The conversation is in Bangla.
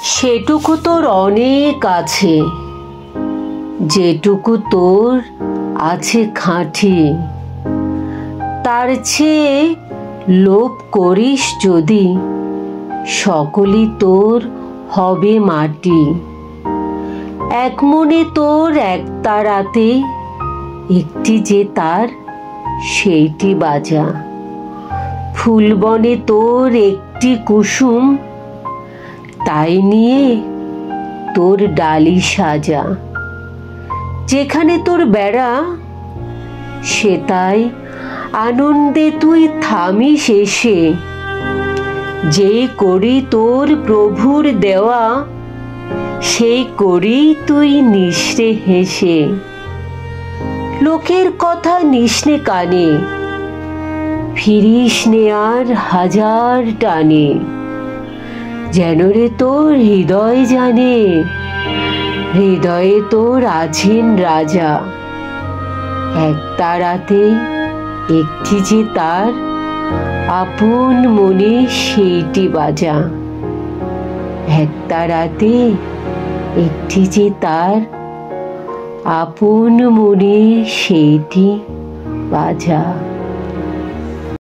সেটুকু তোর অনেক আছে, যেটুকু তোর আছে খাঁটি। তার চেয়ে লোভ করিস যদি, সকলই তোর হবে মাটি। এক মনে তোর এক তারাতে, একটি যে তার সেইটি বাজা। ফুলবনে তোর একটি কুসুম, তাই নিয়ে তোর ডালি সাজা। যেখানে তোর বেড়া, সেটাই আনন্দে তুই থামিস এসে। যে করি তোর প্রভুর দেওয়া, সেই করি তুই নিঃশ্রে হেসে। লোকের কথা নিসনে কানে, ফিরিস নে আর হাজার টানে। যেন রে তোর হৃদয় জানে, হৃদয়ে তোর আছেন রাজা। এক তারাতে একটি যে তার, আপন মনে সেইটি বাজা। এক তারাতে একটি যে তার, আপন মনে সেইটি বাজা।